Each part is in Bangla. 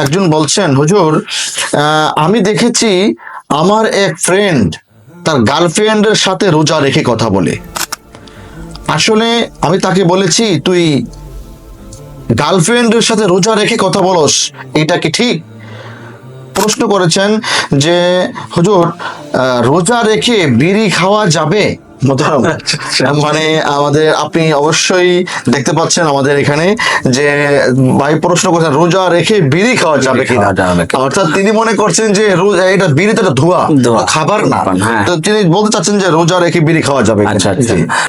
একজন বলছেন, হুজুর আমি দেখেছি আমার এক ফ্রেন্ড তার গার্লফ্রেন্ডের সাথে রোজা রেখে কথা বলে। আসলে আমি তাকে বলেছি, তুই গার্লফ্রেন্ডের সাথে রোজা রেখে কথা বলস, এটা কি ঠিক? প্রশ্ন করেছেন যে হুজুর রোজা রেখে বিড়ি খাওয়া যাবে? মোহতারাম, মানে আমাদের আপনি অবশ্যই দেখতে পাচ্ছেন আমাদের এখানে যে ভাই প্রশ্ন করছেন রোজা রেখে বিড়ি খাওয়া যাবে কিনা। অর্থাৎ তিনি মনে করছেন যে এটা বিড়ি তো ধোয়া, খাবার না। তো তিনি বলতে চাচ্ছেন যে রোজা রেখে বিড়ি খাওয়া যাবে।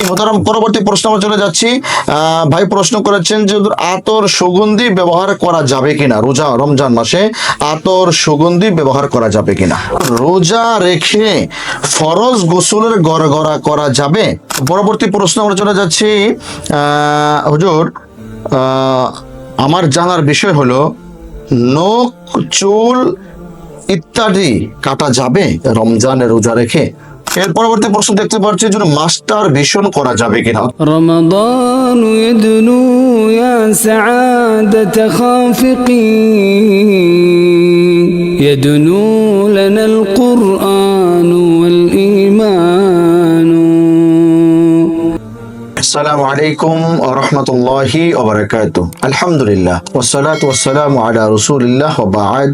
মোহতারাম, পরবর্তী প্রশ্ন আমরা চলে যাচ্ছি। ভাই প্রশ্ন করেছেন যে আতর সুগন্ধি ব্যবহার করা যাবে কিনা, রোজা রমজান মাসে আতর সুগন্ধি ব্যবহার করা যাবে কিনা। রোজা রেখে ফরজ গোসলের গড়গড়া করা যাবে? পরবর্তী প্রশ্ন আমরা চলে যাচ্ছি। হুজুর আমার জানার বিষয় হলো নখ চুল ইত্যাদি কাটা যাবে রমজানে রোজা রেখে? এর পরবর্তী প্রশ্ন দেখতে পাচ্ছি যে মাস্টার ভিশন করা যাবে কিনা। রমাদান ইয়াদনু ইয়া সাআদাত খাফিকিন ইয়াদনু লানাল কুরআন ওয়াল ঈমান। আসসালামু আলাইকুম ওয়া রাহমাতুল্লাহি ওয়া বারাকাতুহু। আলহামদুলিল্লাহ ওয়াসসালাতু ওয়াসসালামু আলা রাসূলিল্লাহ ওয়া বা'দ।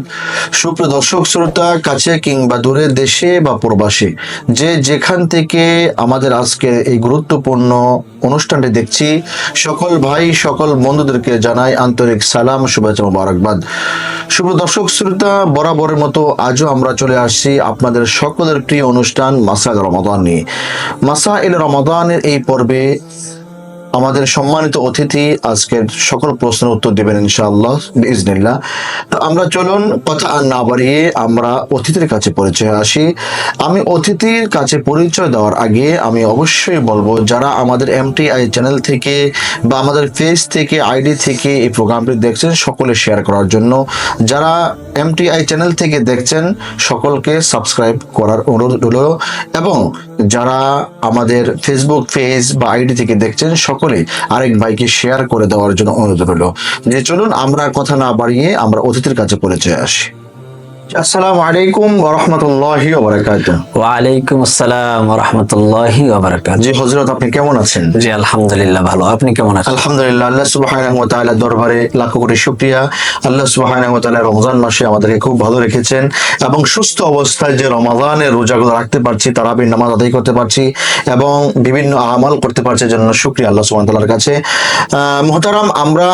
সুপ্রিয় দর্শক শ্রোতা, কাছে কিংবা দূরে, দেশে বা প্রবাসে, যে যেখান থেকে আমাদের আজকে এই গুরুত্বপূর্ণ অনুষ্ঠানটি দেখছি, সকল ভাই সকল বন্ধুদেরকে জানাই আন্তরিক সালাম, শুভেচ্ছা, মোবারকবাদ। সুপ্রিয় দর্শক শ্রোতা, বরাবরের মতো আজও আমরা চলে আসছি আপনাদের সকলের প্রিয় অনুষ্ঠান মাসাইল রমাদান নিয়ে। মাসাইল রমাদানের এই পর্বে আমাদের সম্মানিত অতিথি আজকের সকল প্রশ্নের উত্তর দেবেন ইনশাআল্লাহ বিইজনিল্লাহ। তো আমরা চলুন কথা আর না বাড়িয়ে আমরা অতিথির কাছে পরিচয় আসি। আমি অতিথির কাছে পরিচয় দেওয়ার আগে আমি অবশ্যই বলবো, যারা আমাদের এমটিআই চ্যানেল থেকে বা আমাদের পেজ থেকে আইডি থেকে এই প্রোগ্রামটি দেখছেন সকলে শেয়ার করার জন্য। যারা এমটিআই চ্যানেল থেকে দেখছেন সকলকে সাবস্ক্রাইব করার অনুরোধ হলো, এবং যারা আমাদের ফেসবুক পেজ বা আইডি থেকে দেখছেন সকলে আরেক ভাইকে শেয়ার করে দেওয়ার জন্য অনুরোধ হলো। যে চলুন আমরা কথা না বাড়িয়ে আমরা অতিথির কাছে পরিচয় আসি। আসসালামু আলাইকুম ওয়া রাহমাতুল্লাহি ওয়া বারাকাতুহু। ওয়া আলাইকুম আসসালাম ওয়া রাহমাতুল্লাহি ওয়া বারাকাতুহু। জি হযরত, আপনি কেমন আছেন? জি আলহামদুলিল্লাহ ভালো, আপনি কেমন আছেন? আলহামদুলিল্লাহ, আল্লাহ সুবহানাহু ওয়া তাআলা দরবারে লাখ কোটি শুকরিয়া। আল্লাহ সুবহানাহু ওয়া তাআলা রমজান মাসে আমাদেরকে খুব ভালো রেখেছেন এবং সুস্থ অবস্থায় যে রমাদানের রোজাগুলো রাখতে পারছি, তারাবির নামাজ আদায় করতে পারছি এবং বিভিন্ন আমল করতে পারছি, জন্য শুকরিয়া আল্লাহ সুবহানাহু ওয়া তাআলার কাছে। মুহতারাম, আমরা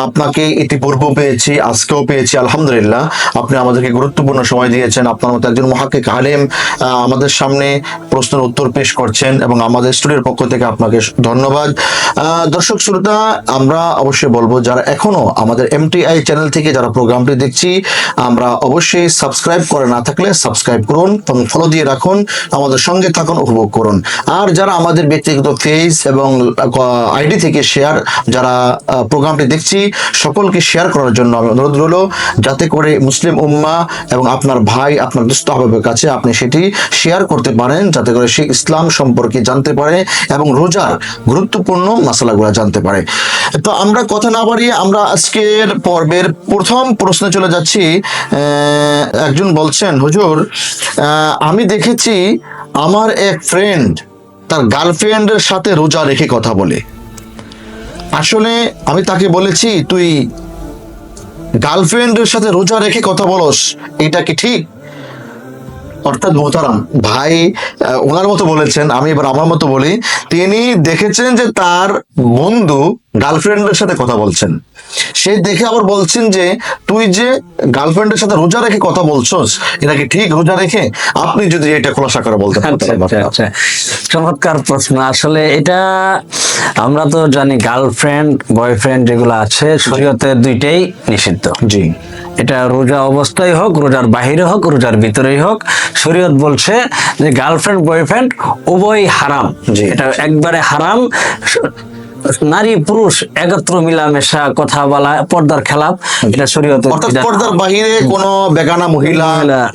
আপনাকে ইতিপূর্বে পেয়েছি, আজকেও পেয়েছি, আলহামদুলিল্লাহ। আপনি আমাদেরকে গুরুত্বপূর্ণ সময় দিয়েছেন। আপনার মতো একজন মুহাক্কিক আলেম আমাদের সামনে প্রশ্নের উত্তর পেশ করছেন এবং আমাদের স্টুডিওর পক্ষ থেকে আপনাকে ধন্যবাদ। দর্শক শ্রোতা, আমরা অবশ্যই বলবো, যারা এখনো আমাদের এমটিআই চ্যানেল থেকে যারা প্রোগ্রামটি দেখছি, আমরা অবশ্যই সাবস্ক্রাইব করে না থাকলে সাবস্ক্রাইব করুন এবং ফলো দিয়ে রাখুন, আমাদের সঙ্গে থাকুন, উপভোগ করুন। আর যারা আমাদের ব্যক্তিগত পেজ এবং আইডি থেকে শেয়ার, যারা প্রোগ্রামটি দেখছি সকলকে শেয়ার করার জন্য আমি অনুরোধ রইল, যাতে করে মুসলিম উম্মাহ এবং আপনার ভাই, আপনার দুস্থ আহবাবের কাছে আপনি সেটি শেয়ার করতে পারেন, যাতে করে সে ইসলাম সম্পর্কে জানতে পারে এবং রোজার গুরুত্বপূর্ণ মাসালাগুলো জানতে পারে। তো আমরা কথা না বাড়িয়ে আমরা আজকের পর্বের প্রথম প্রশ্নে চলে যাচ্ছি। একজন বলছেন, হুজুর আমি দেখেছি আমার এক ফ্রেন্ড তার গার্লফ্রেন্ডের সাথে রোজা রেখে কথা বলে। আসলে আমি তাকে বলেছি, তুই গার্লফ্রেন্ডের সাথে রোজা রেখে কথা বলস, এটা কি ঠিক? অর্থাৎ মোহতারাম ভাই ওনার মতো বলেছেন, আমি এবার আমার মতো বলি। তিনি দেখেছেন যে তার বন্ধু গার্লফ্রেন্ডের সাথে কথা বলছেন, সে দেখে আবার বলছেন যে তুই যে গার্লফ্রেন্ডের সাথে রোজা রেখে কথা বলছস, এটা কি ঠিক রোজা রেখে? আপনি যদি এটা খোলাসা করে বলতে পারেন। চমৎকার প্রশ্ন। আসলে এটা আমরা তো জানি, গার্লফ্রেন্ড বয়ফ্রেন্ড যেগুলো আছে শরীয়তে দুইটাই নিষিদ্ধ। জি, এটা রোজা অবস্থায় হোক, রোজার বাহিরে হোক, রোজার ভিতরেই হোক, শরীয়ত বলছে যে গার্লফ্রেন্ড বয়ফ্রেন্ড উভয় হারাম। এটা একবারে হারাম। নারী পুরুষ একত্র মিলামেশা কথা বলা পর্দার খেলাপ, এটা শরীয়তের অর্থাৎ বিধান। পর্দার বাহিরে কোনো বেগানা মহিলা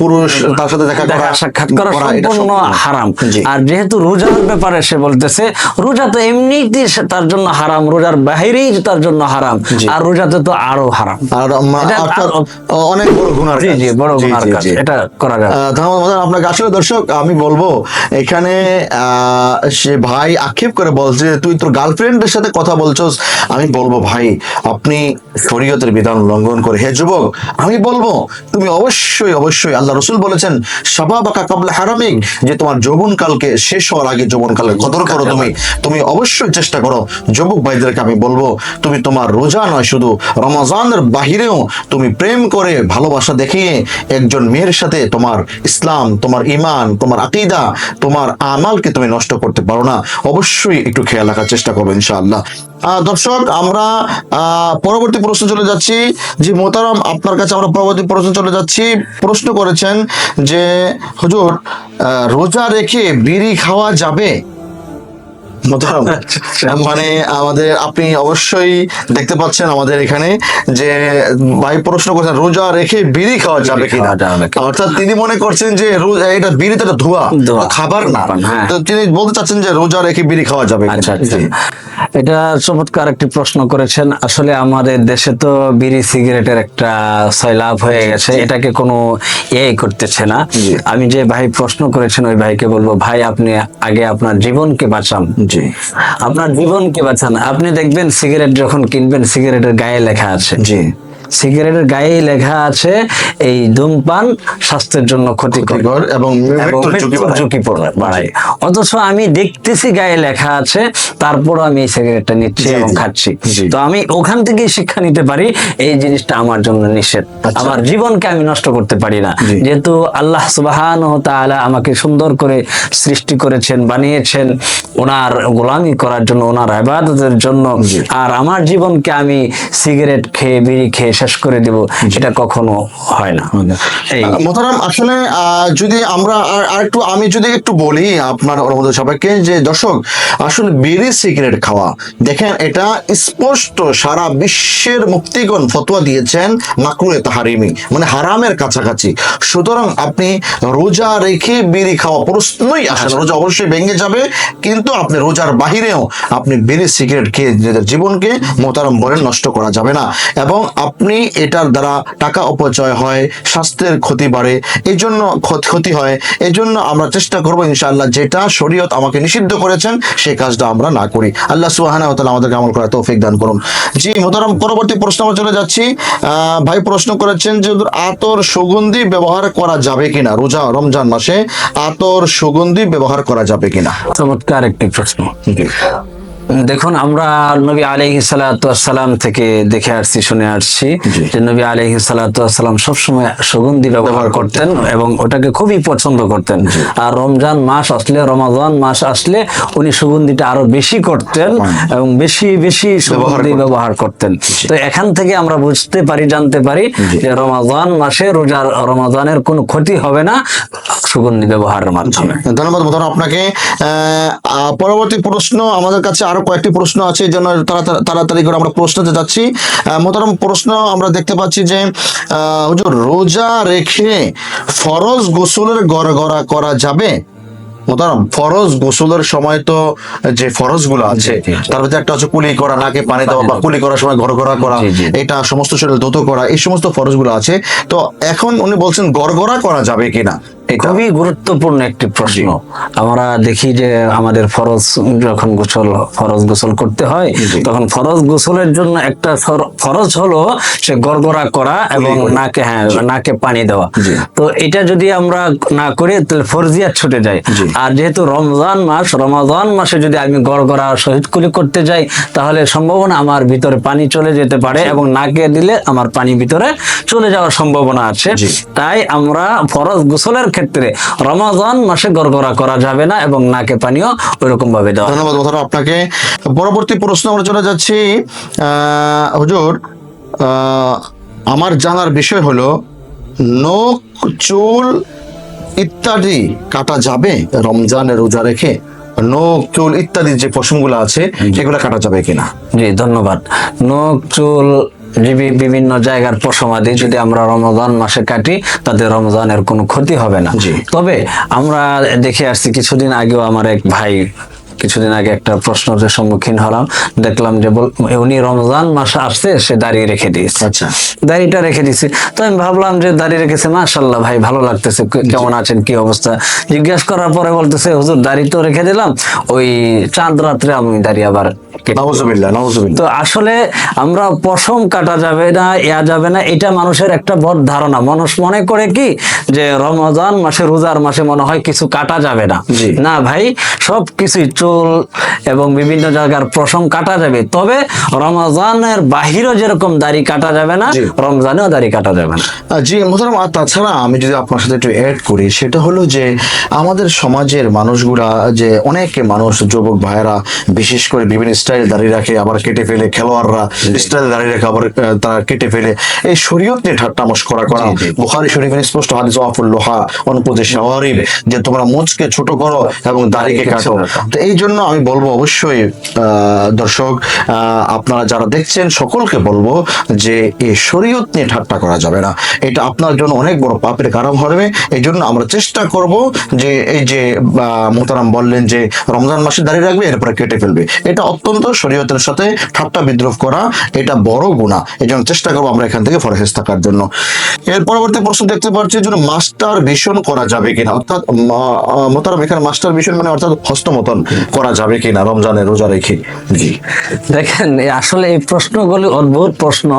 পুরুষ তার সাথে দেখা দেখা সাক্ষাৎ করা এটা সম্পূর্ণ হারাম। জি। আর যেহেতু রোজার ব্যাপারে সে বলতেছে রোজা তো এমনিতেই তার জন্য হারাম, রোজার বাহিরেই তার জন্য হারাম, আর রোজাতে তো আরো হারাম। আর এটা অর্থাৎ অনেক বড় গুনার জি কাজ। জি, বড় জি, গুনার জি, কাজ, জি। এটা করা যাবে। ধন্যবাদ মহাজন আপনাকে। আসলে দর্শক আমি বলবো এখানে সে ভাই আক্ষেপ করে বলছে তুই তোর গার্লফ্রেন্ডের সাথে কথা বলছস। আমি বলবো ভাই আপনি শরীয়তের বিধান লঙ্ঘন করে, হে যুবক আমি বলবো তুমি অবশ্যই অবশ্যই, আল্লাহ রসুল বলেছেন শাবাবাকা কাবলা হারামিক, যে তোমার যৌবনকালকে শেষ হওয়ার আগে যৌবনকালের কদর করো। তুমি অবশ্যই চেষ্টা করো। যুবক ভাইদেরকে আমি বলবো তুমি তোমার রোজা নয় শুধু রমজানের বাহিরেও তুমি প্রেম করে ভালোবাসা দেখিয়ে একজন মেয়ের সাথে তোমার ইসলাম, তোমার ঈমান, তোমার আকীদা, তোমার আমালকে তুমি নষ্ট করতে পারো না। অবশ্যই একটু খেয়াল রাখার চেষ্টা করবো ইনশাআল্লাহ। দর্শক আমরা পরবর্তী প্রশ্ন চলে যাচ্ছি। জি মোহতারাম আপনার কাছে আমরা পরবর্তী প্রশ্ন চলে যাচ্ছি। প্রশ্ন করেছেন যে হুজুর রোজা রেখে বিড়ি খাওয়া যাবে? মোহতারাম, মানে আমাদের আপনি অবশ্যই দেখতে পাচ্ছেন আমাদের এখানে যে ভাই প্রশ্ন করছেন রোজা রেখে বিড়ি খাওয়া যাবে কিনা। অর্থাৎ তিনি মনে করছেন যে এটা বিড়ি তো একটা ধোঁয়া, খাবার না। হ্যাঁ। তো তিনি বলতে চাচ্ছেন যে রোজা রেখে বিড়ি খাওয়া যাবে কিনা। আচ্ছা আচ্ছা, এটা চমৎকার একটি প্রশ্ন করেছেন। আসলে আমাদের দেশে তো বিড়ি সিগারেটের একটা সয়লাভ হয়ে গেছে, এটাকে কোনো করতেছে না। আমি যে ভাই প্রশ্ন করেছেন ওই ভাইকে বলবো ভাই আপনি আগে আপনার জীবনকে বাঁচান। জি, আপনার জীবনকে বাঁচান। আপনি দেখবেন সিগারেট যখন কিনবেন সিগারেটের গায়ে লেখা আছে, জি, সিগারেটের গায়ে লেখা আছে এই ধূমপান স্বাস্থ্যের জন্য ক্ষতিকর এবং মৃত্যুর ঝুঁকি বাড়ায়। ঝুঁকি বাড়ায়। অথচ আমি দেখতেছি গায়ে লেখা আছে, তারপর আমি এই সিগারেটটা নিচ্ছি এবং খাচ্ছি। তো আমি ওখান থেকেই শিক্ষা নিতে পারি এই জিনিসটা আমার জন্য নিষেধ। আমার জীবনকে আমি নষ্ট করতে পারি না, যেহেতু আল্লাহ সুবহানাহু ওয়া তাআলা আমাকে সুন্দর করে সৃষ্টি করেছেন, বানিয়েছেন ওনার গোলামি করার জন্য, ওনার ইবাদতের জন্য। আর আমার জীবনকে আমি সিগারেট খেয়ে বিড়ি খেয়ে শেষ করে দেব, এটা কখনো হয় না। মোহতারাম আসলে যদি আমরা আমি যদি একটু বলি আপনার আমাদের সবাইকে যে দর্শক আসলে বিড়ি সিগারেট খাওয়া দেখেন এটা স্পষ্ট সারা বিশ্বের মুফতিগণ ফতোয়া দিয়েছেন মাকরুহে তাহরিমি, মানে হারামের কাছাকাছি। সুতরাং আপনি রোজা রেখে বিড়ি খাওয়া প্রশ্নই আসে না। রোজা অবশ্যই ভেঙে যাবে, কিন্তু আপনি রোজার বাহিরেও আপনি বিড়ি সিগারেট খেয়ে নিজেদের জীবনকে মোহতারাম বলেন নষ্ট করা যাবে না। এবং আপনি এটার দ্বারা টাকা অপচয় হয়, স্বাস্থ্যের ক্ষতি বাড়ে, এই জন্য ক্ষতি হয়। এই জন্য আমরা চেষ্টা করবো ইনশাআল্লাহ যেটা শরীয়ত আমাকে নিষিদ্ধ করেছেন সেই কাজটা আমরা না করি। আল্লাহ সুবহানাহু ওয়া তাআলা আমাদেরকে আমল করার তৌফিক দান করুন। জি মোহতারাম পরবর্তী প্রশ্ন আমরা চলে যাচ্ছি। ভাই প্রশ্ন করেছেন যে আতর সুগন্ধি ব্যবহার করা যাবে কিনা, রোজা রমজান মাসে আতর সুগন্ধি ব্যবহার করা যাবে কিনা? চমৎকার একটি প্রশ্ন। দেখুন আমরা নবী আলাইহিস সালাতু ওয়াস সালাম থেকে দেখে আসছি, শুনে আসছি যে নবী আলাইহিস সালাতু ওয়াস সালাম সবসময় সুগন্ধি ব্যবহার করতেন এবং ওটাকে খুবই পছন্দ করতেন। আর রমজান মাস আসলে, রমাদান মাস আসলে উনি সুগন্ধিটা আরো বেশি করতেন এবং বেশি বেশি সুগন্ধি ব্যবহার করতেন। তো এখান থেকে আমরা বুঝতে পারি, জানতে পারি যে রমাদান মাসে রমাদানের কোনো ক্ষতি হবে না সুগন্ধি ব্যবহারের মাধ্যমে। ধন্যবাদ মোহতারাম আপনাকে। পরবর্তী প্রশ্ন আমাদের কাছে আরো কয়েকটি প্রশ্ন আছে, এই জন্য তাড়াতাড়ি করে আমরা প্রশ্নতে যাচ্ছি। মোহতারাম প্রশ্ন আমরা দেখতে পাচ্ছি যে হুজুর রোজা রেখে ফরজ গোসলের গড়গড়া করা যাবে? মোহতারাম ফরজ গোসলের সময় তো যে ফরজ গুলো আছে তার মধ্যে একটা হচ্ছে কুলি করা, নাকে পানি দেওয়া বা কুলি করার সময় গড়গড়া করা, এটা সমস্ত শরীর ধৌত করা, এই সমস্ত ফরজ গুলো আছে। তো এখন উনি বলছেন গড়গড়া করা যাবে কিনা। খুবই গুরুত্বপূর্ণ একটি প্রশ্ন। আমরা দেখি যে আমাদের যখন ফরজ গোসল করতে হয় তখন ফরজ গোসলের জন্য একটা ফরজ হলো সে গড়গড়া করা এবং নাকে পানি দেওয়া। তো এটা যদি আমরা না করি তাহলে ফরজিয়াত ছুটে যায়। আর যেহেতু রমজান মাসে যদি আমি গড়গড়া সহিত কুলি করতে যাই তাহলে সম্ভাবনা আমার ভিতরে পানি চলে যেতে পারে এবং নাকে দিলে আমার পানি ভিতরে চলে যাওয়ার সম্ভাবনা আছে। তাই আমরা ফরজ গোসলের ক্ষেত্রে রমজান মাসে গড়গড়া করা যাবে না এবং নাকে পানিও ওইরকম ভাবে দেওয়া। ধন্যবাদ মোহতারাম আপনাকে। পরবর্তী প্রশ্ন আমরা চলে যাচ্ছি। হুজুর আমার জানার বিষয় হলো নখ, চুল ইত্যাদি কাটা যাবে রমজানের রোজা রেখে? নখ চুল ইত্যাদি যে পশমগুলো আছে এগুলো কাটা যাবে কিনা? জি ধন্যবাদ। নখ চুল বিভিন্ন জায়গার পশমাদি যদি আমরা রমজান মাসে কাটি তাতে রমজানের কোনো ক্ষতি হবে না। জি। তবে আমরা দেখে আসছি কিছুদিন আগেও আমার এক ভাই কিছুদিন আগে একটা প্রশ্নের সম্মুখীন হলাম, দেখলাম যে উনি রমজান মাসে আসছে সে দাঁড়িয়ে রেখে দিয়েছে। আচ্ছা, দাড়িটা রেখে দিছি। তো আমি ভাবলাম যে দাড়ি রেখেছে, মাশাআল্লাহ ভাই ভালো লাগতেছে, কেমন আছেন কি অবস্থা জিজ্ঞেস করার পরে বলতেছে হুজুর দাড়ি তো রেখে দিলাম, ওই চাঁদ রাত্রে আমি দাড়ি আবার কেটে। নাউজুবিল্লাহ, নাউজুবিল্লাহ। তো আসলে আমরা পশম কাটা যাবে না, যাবে না, এটা মানুষের একটা বড় ধারণা। মানুষ মনে করে কি যে রমজান মাসে রোজার মাসে মনে হয় কিছু কাটা যাবে না। জি। না ভাই, সব কিছুই চুল এবং বিভিন্ন জায়গার পশম কাটা যাবে, তবে রমজানের বাহিরেও যেরকম দাড়ি কাটা যাবে না, জি। রমজানেও দাড়ি কাটা যাবে না। জি মোহতারাম, আর তাছাড়া আমি যদি আপনার সাথে একটু অ্যাড করি, সেটা হলো যে আমাদের সমাজের মানুষগুলা, যে অনেকে মানুষ যুবক ভাইয়েরা বিশেষ করে বিভিন্ন স্টাইল দাঁড়িয়ে রাখে আবার কেটে ফেলে, খেলোয়াড়রা স্টাইল দাঁড়িয়ে রাখে আবার তারা কেটে ফেলে, এই শরীয়ত নিয়ে ঠাট্টা মশকরা করা। জি, জি। বুখারী শরীফের স্পষ্ট হাদিস ওয়াফুল লোহা অনুপদে শাওয়ারিব, যে তোমরা মুচকে ছোট করো এবং দাড়িকে কাটো। তো এই জন্য আমি বলবো অবশ্যই দর্শক আপনারা যারা দেখছেন সকলকে বলবো যে এই শরীয়ত নিয়ে ঠাট্টা করা যাবে না, এটা আপনার জন্য অনেক বড় পাপের কারণ হবে। এই জন্য আমরা চেষ্টা করব যে এই যে মোহতারাম বললেন যে রমজান মাসে দাঁড়িয়ে রাখবে এরপরে কেটে ফেলবে, এটা অত্যন্ত শরীয়তের সাথে ঠাট্টা বিদ্রোহ করা, এটা বড় গুনাহ। এই জন্য চেষ্টা করবো আমরা এখান থেকে ফরেজ থাকার জন্য। এর পরবর্তী প্রশ্ন দেখতে পাচ্ছি যে মাস্টার ভিশন করা যাবে কিনা, অর্থাৎ মোহতারাম এখানে মাস্টার ভিশন মানে অর্থাৎ হস্তমতন করা যাবে কিনা রমজানের রোজা রেখে? জি দেখেন, আসলে এই প্রশ্নগুলি অদ্ভুত প্রশ্ন,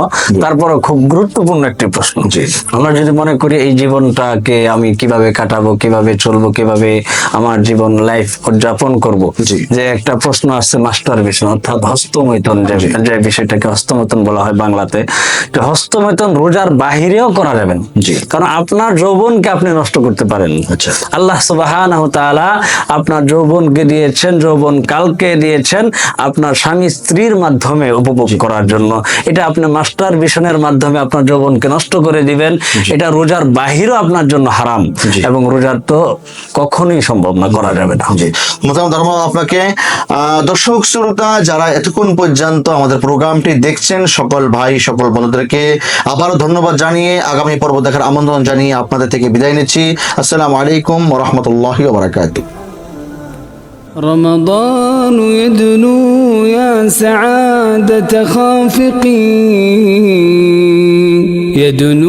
তারপরে খুব গুরুত্বপূর্ণ একটি প্রশ্ন। জি। আমরা যদি মনে করি এই জীবনটাকে আমি কিভাবে কাটাবো, কিভাবে চলবো, কিভাবে আমার জীবন লাইফ উদযাপন করব, জি। যে একটা প্রশ্ন আসছে মাস্টার ভিশন অর্থাৎ হস্তমৈথুন, যে বিষয়টাকে হস্তমৈথুন বলা হয় বাংলাতে, যে হস্তমৈথুন রোজার বাহিরেও করা যাবে না। জি। কারণ আপনার যৌবনকে আপনি নষ্ট করতে পারেন। আচ্ছা। আল্লাহ সুবহানাহু তাআলা আপনার যৌবনকে দিয়েছেন, যৌবন কালকে দিয়েছেন আপনার স্বামী স্ত্রীর মাধ্যমে উপভোগ করার জন্য। এটা আপনি মাস্টার ভিশনের মাধ্যমে আপনার যৌবনকে নষ্ট করে দিবেন, এটা রোজার বাহিরেও আপনার জন্য হারাম, জি। এবং রোজার তো কখনোই সম্ভব না, করা যাবে না। জি মোহতারাম ধন্যবাদ আপনাকে। দর্শক শ্রোতা যারা এতক্ষণ পর্যন্ত আমাদের প্রোগ্রামটি দেখছেন, সকল ভাই সকল বন্ধুদেরকে আবারও ধন্যবাদ জানিয়ে আগামী পর্ব দেখার আমন্ত্রণ জানিয়ে আপনাদের থেকে বিদায় নিচ্ছি। আসসালামু আলাইকুম ওয়া রাহমাতুল্লাহি ওয়া বারাকাতুহু। رمضان يدنو يا سعادة خافقين يدنو